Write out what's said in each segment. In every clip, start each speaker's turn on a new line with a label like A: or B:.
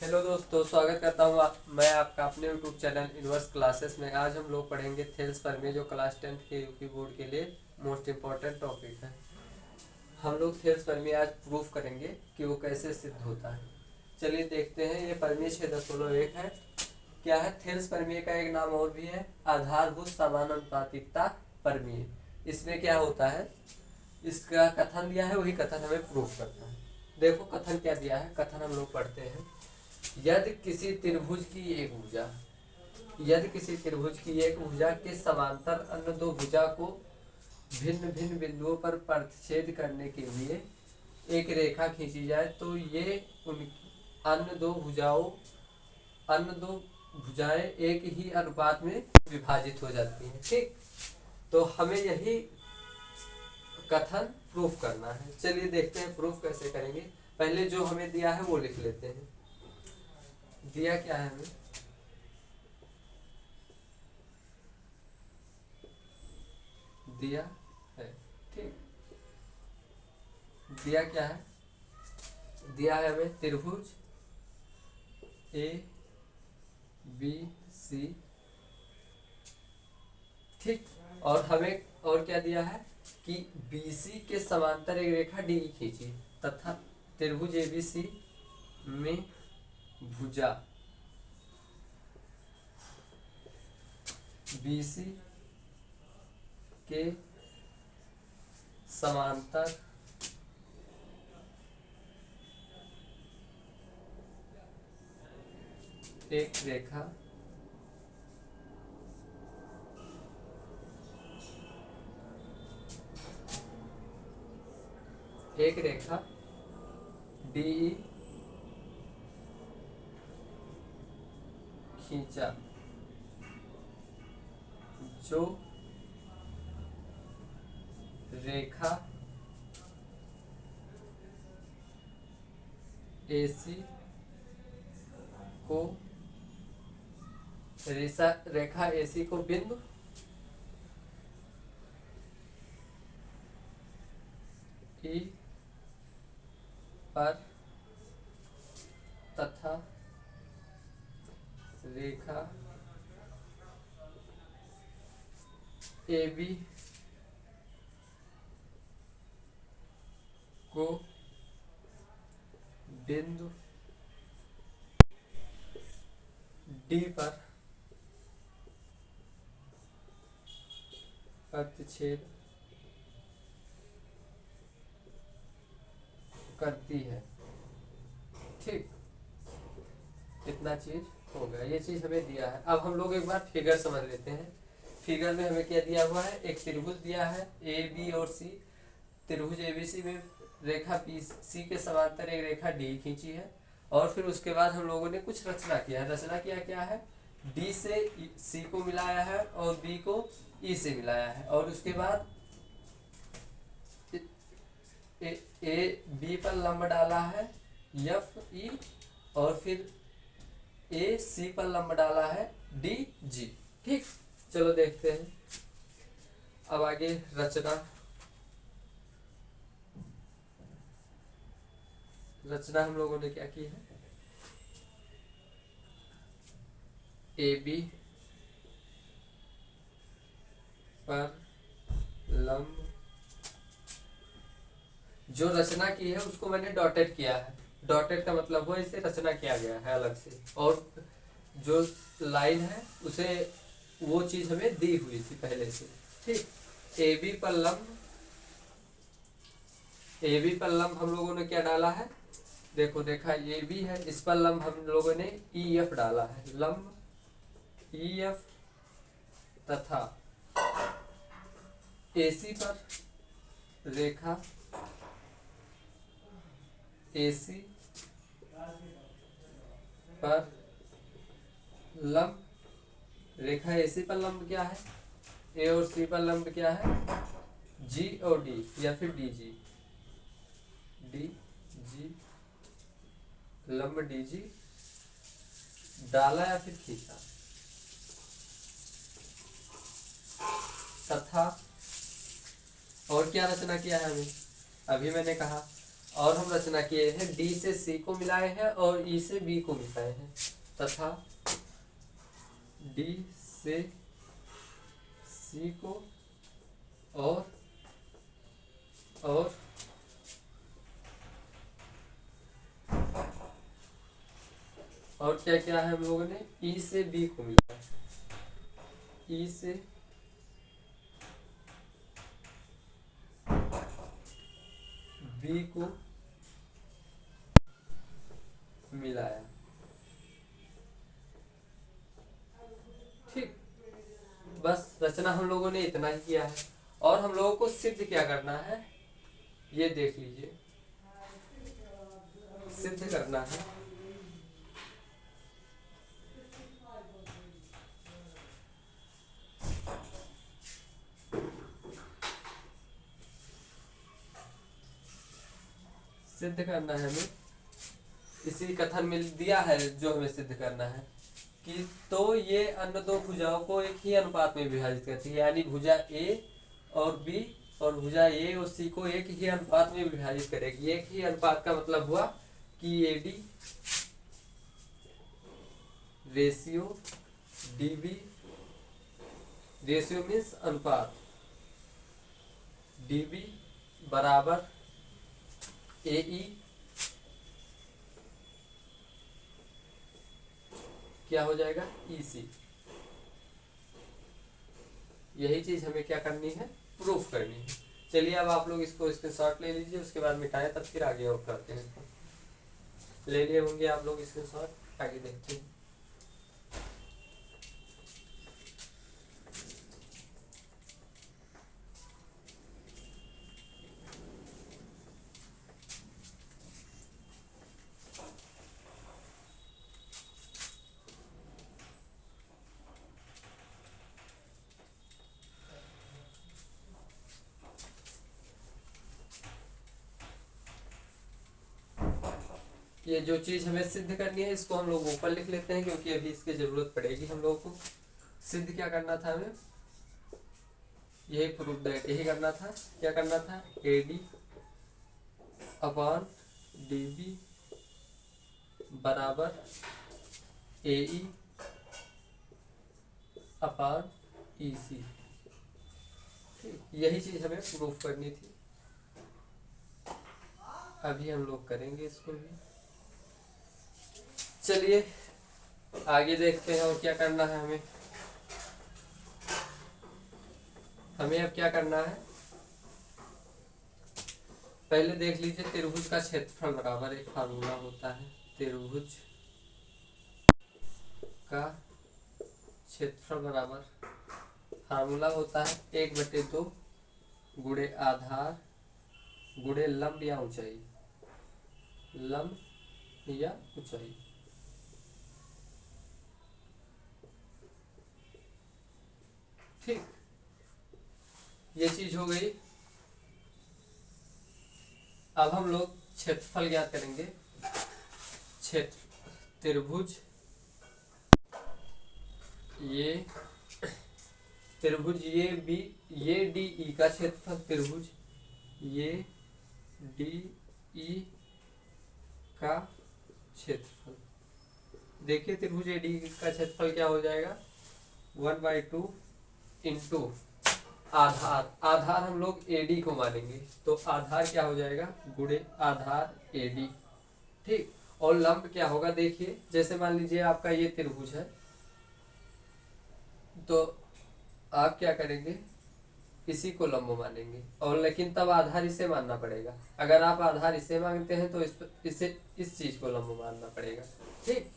A: Hello दोस्तों, स्वागत करता हूँ मैं आपका अपने यूट्यूब चैनल इनवर्स क्लासेस में। आज हम लोग पढ़ेंगे थेल्स प्रमेय, जो क्लास 10th के यूपी बोर्ड के लिए मोस्ट इम्पॉर्टेंट टॉपिक है। हम लोग थेल्स प्रमेय आज प्रूफ करेंगे कि वो कैसे सिद्ध होता है। चलिए देखते हैं। ये प्रमेय 6.1 है। क्या है? थेल्स प्रमेय का एक नाम और भी है, आधारभूत समानुपातिकता प्रमेय। इसमें क्या होता है, इसका कथन दिया है, वही कथन हमें प्रूफ करना है। देखो कथन क्या दिया है, कथन हम लोग पढ़ते हैं। यदि किसी त्रिभुज की एक भुजा यदि किसी त्रिभुज की एक भुजा के समांतर अन्य दो भुजा को भिन्न भिन्न बिंदुओं पर प्रतिच्छेद करने के लिए एक रेखा खींची जाए, तो ये उन अन्य दो भुजाएं एक ही अनुपात में विभाजित हो जाती हैं। ठीक, तो हमें यही कथन प्रूफ करना है। चलिए देखते हैं प्रूफ कैसे करेंगे। पहले जो हमें दिया है वो लिख लेते हैं। दिया क्या है हमें? दिया है, ठीक। दिया क्या है? दिया है हमें त्रिभुज ए बी सी, ठीक। और हमें और क्या दिया है कि बीसी के समांतर एक रेखा डी खींची, तथा त्रिभुज एबीसी में भुजा बीसी के समांतर एक रेखा डी खींचा, जो रेखा एसी को रेखा एसी को बिंदु ई पर तथा रेखा ए बी को बिंदु डी पर प्रतिच्छेद करती है। ठीक, इतना चीज हो गया। ये चीज हमें दिया है। अब हम लोग एक बार फिगर समझ लेते हैं। फिगर में हमें क्या दिया हुआ है? एक त्रिभुज दिया है ए बी और सी। त्रिभुज एबीसी में रेखा पी सी के समांतर एक रेखा डी खींची है, और फिर उसके बाद हम लोगों ने कुछ रचना किया है। रचना किया क्या है? डी से सी को मिलाया है और बी को ई से मिलाया है, और उसके बाद ए बी पर लंब डाला है एफ ई, और फिर ए सी पर लंब डाला है डी जी। ठीक, चलो देखते हैं अब आगे रचना हम लोगों ने क्या की है। ए बी पर लंब, जो रचना की है उसको मैंने डॉटेड किया है। डॉटेड का मतलब हुआ इसे रचना किया गया है अलग से, और जो लाइन है उसे वो चीज हमें दी हुई थी पहले से। ठीक, ए बी पर लंब हम लोगों ने क्या डाला है? देखो, देखा ए बी है, इस पर लंब हम लोगों ने ई एफ डाला है। लंब ई एफ तथा एसी पर रेखा एसी पर लंब, रेखा एसी पर लंब क्या है? ए और सी पर लंब क्या है? जी और डी, या फिर डी जी। डी जी, लंब डी जी डाला या फिर खींचा, तथा और क्या रचना किया है हमें? अभी मैंने कहा, और हम रचना किए हैं डी से सी को मिलाए हैं और ई से बी को मिलाए हैं तथा डी से सी को और और क्या क्या है हम लोगों ने ई से बी को मिलाया, ई से बी को मिलाया। ठीक, बस रचना हम लोगों ने इतना ही किया है और हम लोगों को सिद्ध क्या करना है ये देख लीजिए। सिद्ध करना है सिद्ध करना है हमें, इसी कथन में दिया है जो हमें सिद्ध करना है कि तो ये अन्य दो भुजाओं को एक ही अनुपात में विभाजित करती है, यानी भुजा ए और बी और भुजा ए और सी को एक ही अनुपात में विभाजित करेगी। एक ही अनुपात का मतलब हुआ कि AD ratio DB, ratio means अनुपात, डीबी बराबर एई क्या हो जाएगा ईसी। यही चीज हमें क्या करनी है, प्रूफ करनी है। चलिए अब आप लोग इसको स्क्रीनशॉट ले लीजिए, उसके बाद मिटाएं तब फिर आगे और करते हैं। ले लिए होंगे आप लोग स्क्रीनशॉट, आगे देखते हैं। ये जो चीज हमें सिद्ध करनी है इसको हम लोग ऊपर लिख लेते हैं क्योंकि अभी इसकी जरूरत पड़ेगी हम लोगों को। सिद्ध क्या करना था हमें, यही प्रूफ दैट, यही करना था। क्या करना था, एडी अपॉन डीबी बराबर एई अपॉन ईसी। यही चीज हमें प्रूफ करनी थी, अभी हम लोग करेंगे इसको भी। चलिए आगे देखते हैं और क्या करना है हमें। हमें अब क्या करना है, पहले देख लीजिए त्रिभुज का क्षेत्रफल बराबर एक फार्मूला होता है, त्रिभुज का क्षेत्रफल बराबर फार्मूला होता है 1/2 गुणे आधार गुणे लंब या ऊंचाई, लंब या ऊंचाई। ठीक, ये चीज हो गई। अब हम लोग क्षेत्रफल ज्ञात करेंगे। क्षेत्र त्रिभुज ये त्रिभुज ये बी ये डी ई का क्षेत्रफल, त्रिभुज ये डी ई का क्षेत्रफल। देखिए त्रिभुज ए डी का क्षेत्रफल क्या हो जाएगा, 1/2 इंटू आधार, आधार हम लोग एडी को मानेंगे तो आधार क्या हो जाएगा गुणे आधार एडी। ठीक, और लंब क्या होगा, देखिए जैसे मान लीजिए आपका ये त्रिभुज है तो आप क्या करेंगे, इसी को लंब मानेंगे और लेकिन तब आधार इसे मानना पड़ेगा। अगर आप आधार इसे मानते हैं तो इसे इस चीज को लंब मानना पड़ेगा। ठीक,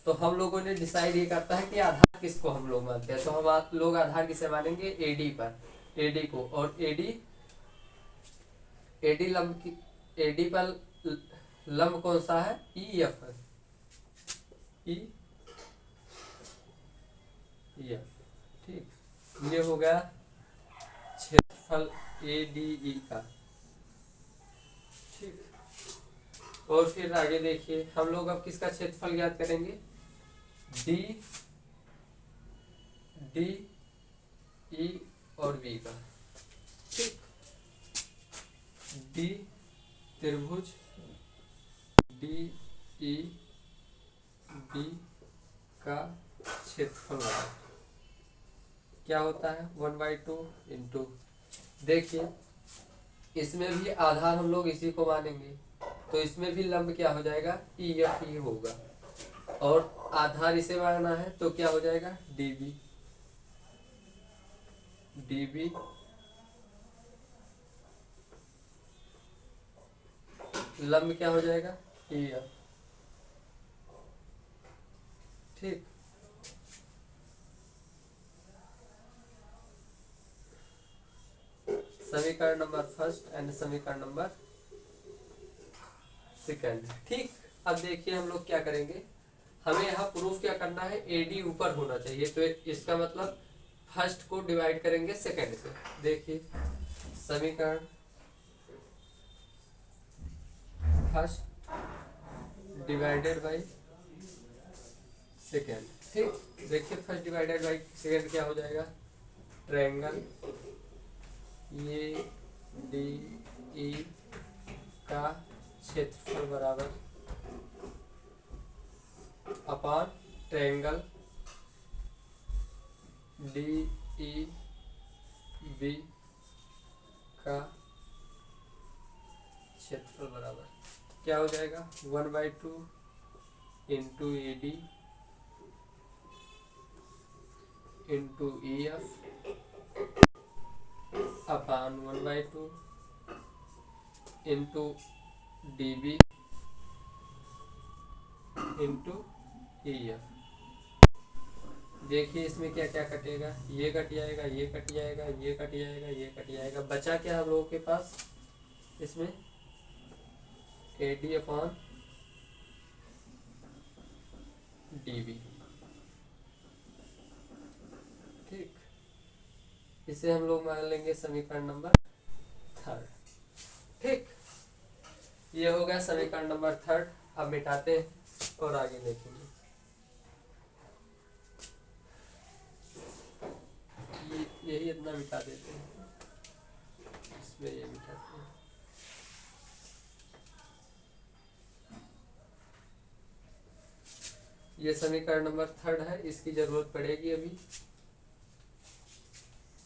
A: तो हम लोगों ने डिसाइड ये करता है कि आधार किसको हम लोग मानते हैं, तो हम लोग आधार किसे मानेंगे, एडी पर, एडी को। और एडी लंब की, एडी पर लंब कौन सा है, ई एफ है, ई एफ। ठीक, ये हो गया क्षेत्रफल ए डी ई का। ठीक, और फिर आगे देखिए हम लोग अब किसका क्षेत्रफल ज्ञात करेंगे, डी डी ई और बी का। ठीक, डी त्रिभुज डी ई बी का क्षेत्रफल बराबर क्या होता है 1/2 इंटू। देखिए इसमें भी आधार हम लोग इसी को मानेंगे, तो इसमें भी लंब क्या हो जाएगा ई एफ ई होगा, और आधार इसे मानना है तो क्या हो जाएगा डी बी। डी बी लंब क्या हो जाएगा ई एफ। ठीक, समीकरण नंबर फर्स्ट एंड समीकरण नंबर सेकंड। ठीक, अब देखिए हम लोग क्या करेंगे, हमें यहाँ प्रूफ क्या करना है, एडी ऊपर होना चाहिए, तो इसका मतलब फर्स्ट को डिवाइड करेंगे सेकंड से। देखिए समीकरण फर्स्ट डिवाइडेड बाय सेकंड। ठीक, देखिए फर्स्ट डिवाइडेड बाय सेकंड क्या हो जाएगा, ट्रायंगल ये डी ई का क्षेत्रफल बराबर upon triangle D E B का क्षेत्रफल बराबर क्या हो जाएगा 1/2 into A D into E F upon 1/2 into D B into E F. देखिए इसमें क्या क्या कटेगा, ये कट जाएगा, ये कट जाएगा, ये कट जाएगा, ये कट जाएगा, बचा क्या हम लोगों के पास इसमें A D upon D B. ठीक, इसे हम लोग मान लेंगे समीकरण नंबर थर्ड। ठीक, ये हो गया समीकरण नंबर थर्ड। अब मिटाते हैं और आगे देखेंगे। यही इतना मिटा देते हैं, इसमें ये मिटाते हैं। ये समीकरण नंबर थर्ड है, इसकी जरूरत पड़ेगी अभी।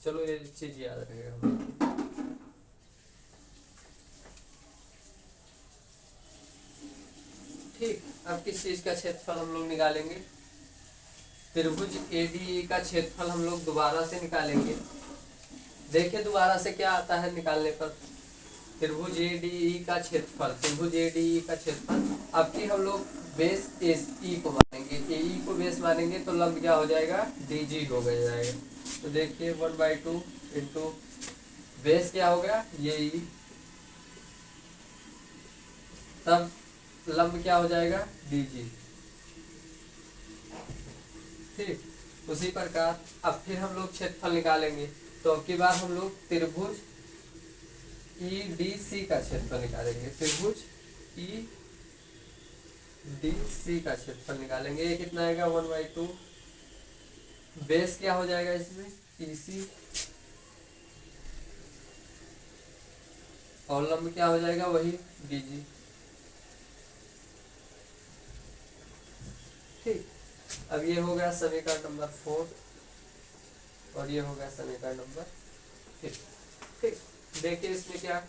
A: चलो ये चीज याद रहेगा। ठीक, अब किस चीज का क्षेत्रफल हम लोग निकालेंगे, त्रिभुज एडीई का क्षेत्रफल हम लोग दोबारा से निकालेंगे। देखिए दोबारा से क्या आता है निकालने पर, त्रिभुज एडीई का क्षेत्रफल, त्रिभुज एडीई का क्षेत्रफल। अब की हम लोग बेस एस ई को मानेंगे, ए ई को बेस मानेंगे तो लंब क्या हो जाएगा डी जी हो गया जाएगा। तो देखिए 1/2 इंटू बेस क्या हो गया ये ई, तब लंब क्या हो जाएगा डी जी। ठीक, उसी प्रकार अब फिर हम लोग क्षेत्रफल निकालेंगे, तो अब की बार हम लोग त्रिभुज ई डी सी का क्षेत्रफल निकालेंगे। त्रिभुज ई डी सी का क्षेत्रफल निकालेंगे। ये कितना आएगा 1/2, बेस क्या हो जाएगा इसमें ई सी, और लंब क्या हो जाएगा वही डी जी। ठीक, अब ये हो गया समीकरण नंबर 4 और ये हो गया समीकरण नंबर 6। ठीक, देखिए इसमें क्या,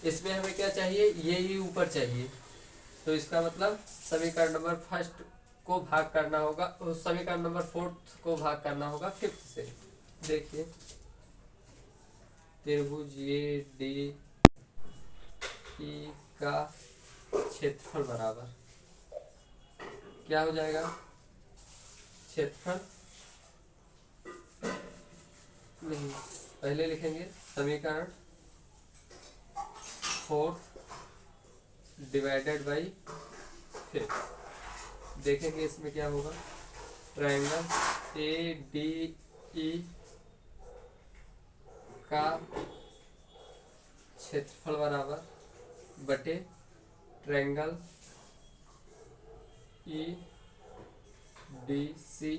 A: इसमें हमें क्या चाहिए, ये ही ऊपर चाहिए, तो इसका मतलब समीकरण नंबर फर्स्ट को भाग करना होगा, और समीकरण नंबर फोर्थ को भाग करना होगा फिफ्थ से। देखिए त्रिभुज ए डी ई का क्षेत्रफल बराबर क्या हो जाएगा, क्षेत्रफल नहीं, पहले लिखेंगे समीकरण 4 डिवाइडेड बाई 5। देखेंगे इसमें क्या होगा, ट्रायंगल ए डी ई का क्षेत्रफल बराबर बटे ट्रायंगल ई डी सी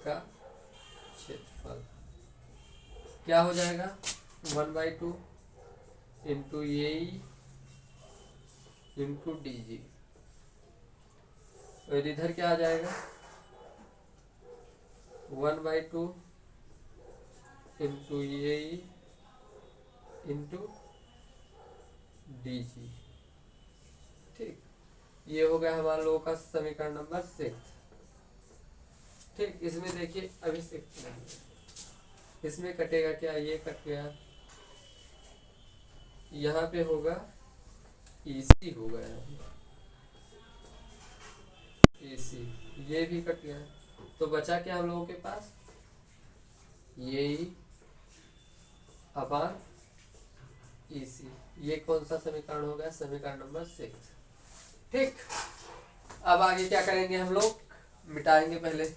A: का क्षेत्रफल क्या हो जाएगा 1/2 इंटू ए इंटू डी जी। और इधर क्या आ जाएगा 1/2 इंटू ये इंटू डी जी। ठीक, ये हो गया हमारा लोगों का समीकरण नंबर 6। ठीक, इसमें देखिए अभी 6 नहीं है। इसमें कटेगा क्या, ये कट गया, यहाँ पे होगा इसी होगा इसी, ये भी कट गया। तो बचा क्या हम लोगों के पास, ये ही अपान इसी। ये कौन सा समीकरण हो गया, समीकरण नंबर 6। ठीक, अब आगे क्या करेंगे हम लोग, मिटाएंगे पहले।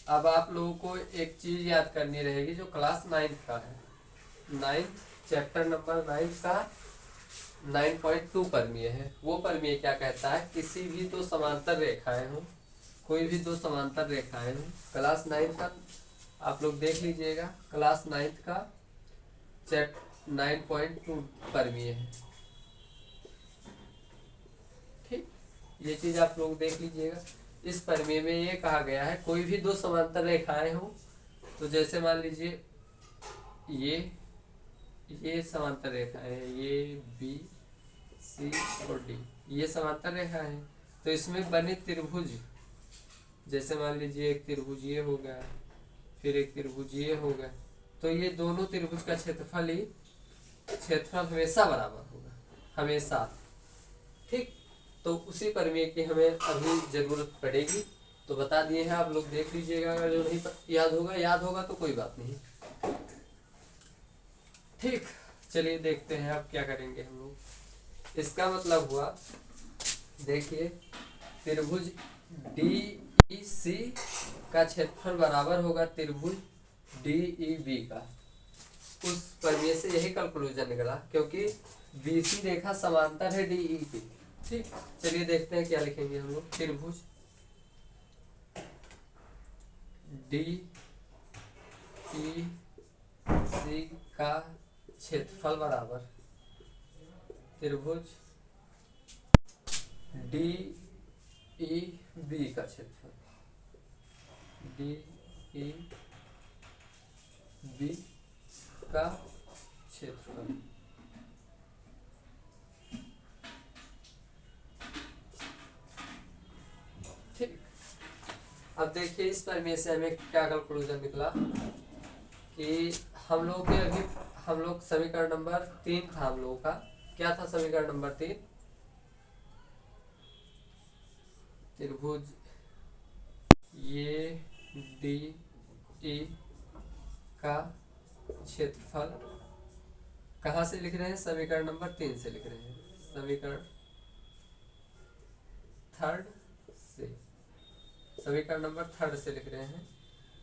A: अब आप लोगों को एक चीज याद करनी रहेगी जो क्लास 9th का है, 9th चैप्टर नंबर 9 का 9.2 परमीय है। वो परमीय क्या कहता है, किसी भी दो समांतर रेखाएं हो, कोई भी दो समांतर रेखाएं हो, क्लास 9 का आप लोग देख लीजिएगा, क्लास 9 का चैप्टर 9.2 परमीय है। ठीक, ये चीज आप लोग देख लीजिएगा। इस परमीय में ये कहा गया है कोई भी दो समांतर रेखाएं हो, तो जैसे मान लीजिए ये समांतर रेखा है, ये बी सी और डी, ये समांतर रेखा है। तो इसमें बने त्रिभुज, जैसे मान लीजिए एक त्रिभुज ये हो गया, फिर एक त्रिभुज ये हो गया, तो ये दोनों त्रिभुज का क्षेत्रफल हमेशा बराबर होगा, हमेशा। ठीक, तो उसी परमेय की हमें अभी जरूरत पड़ेगी, तो बता दिए हैं, आप लोग देख लीजिएगा। अगर जो नहीं याद होगा तो कोई बात नहीं। ठीक, चलिए देखते हैं अब क्या करेंगे हम लोग। इसका मतलब हुआ, देखिए त्रिभुज DEC का क्षेत्रफल बराबर होगा त्रिभुज DEB का। उस परमेय से यही कंक्लूजन निकला, क्योंकि BC रेखा समांतर है DE की। ठीक, चलिए देखते हैं क्या लिखेंगे हम लोग। त्रिभुज DEC का क्षेत्रफल बराबर त्रिभुज DEB का क्षेत्रफल, DEB का क्षेत्रफल। ठीक, अब देखिए इस परमेय से हमें क्या कंक्लूजन निकला कि हम लोग के अभी हम लोग समीकरण नंबर 3 था हम लोगों का। क्या था समीकरण नंबर 3, त्रिभुज ये DE का क्षेत्रफल कहाँ से लिख रहे हैं, समीकरण नंबर 3 से लिख रहे हैं, समीकरण 3 से, समीकरण नंबर 3 से लिख रहे हैं।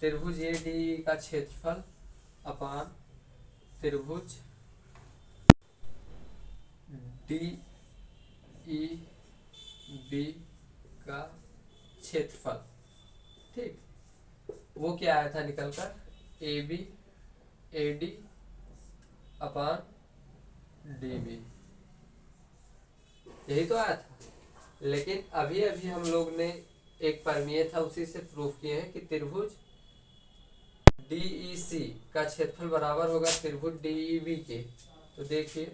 A: त्रिभुज ये DE का क्षेत्रफल अपान त्रिभुज DEB का क्षेत्रफल। ठीक, वो क्या आया था निकल कर, AB AD अपान DB, यही तो आया था। लेकिन अभी अभी हम लोग ने एक परमीय था उसी से प्रूफ किए हैं कि त्रिभुज DEC का क्षेत्रफल बराबर होगा त्रिभुज DEB के। तो देखिए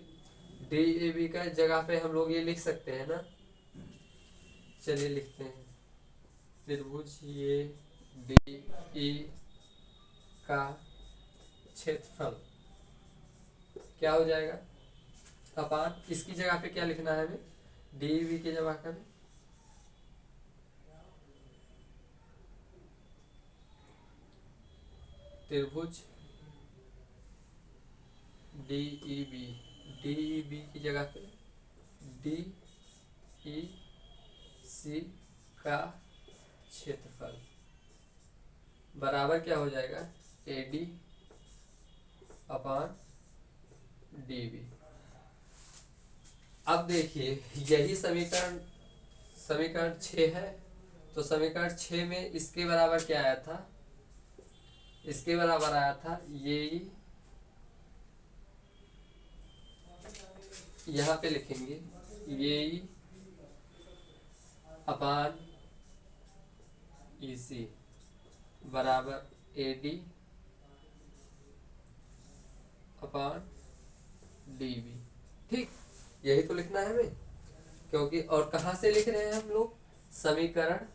A: DEB का जगह पे हम लोग ये लिख सकते हैं ना, चलिए लिखते हैं। त्रिभुज ये DE का क्षेत्रफल क्या हो जाएगा, अपान इसकी जगह पे क्या लिखना है हमें, DEB की जगह पे त्रिभुज DEB की जगह पे DEC का क्षेत्रफल बराबर क्या हो जाएगा, AD अपॉन DB। अब देखिए यही समीकरण समीकरण 6 है, तो समीकरण 6 में इसके बराबर क्या आया था, इसके बराबर आया था ये, यहाँ पे लिखेंगे ये अपान EC बराबर AD अपान DB। ठीक, यही तो लिखना है हमें, क्योंकि और कहाँ से लिख रहे हैं हम लोग, समीकरण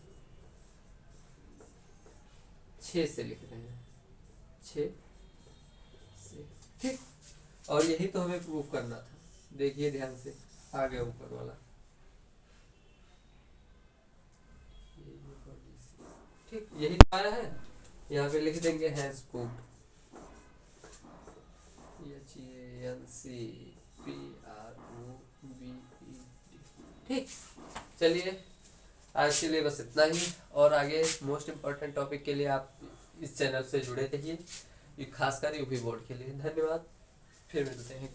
A: 6 से लिख रहे हैं, 6 से। ठीक, और यही तो हमें प्रूफ करना था। देखिए ध्यान से, आ गया ऊपर वाला। ठीक, यही तो आया है, यहाँ पे लिख देंगे हैज प्रूव्ड, HANCPROVED। ठीक, चलिए आज के लिए बस इतना ही, और आगे मोस्ट इम्पोर्टेंट टॉपिक के लिए आप इस चैनल से जुड़े रहिए, खासकर यूपी बोर्ड के लिए। धन्यवाद, फिर मिलते हैं।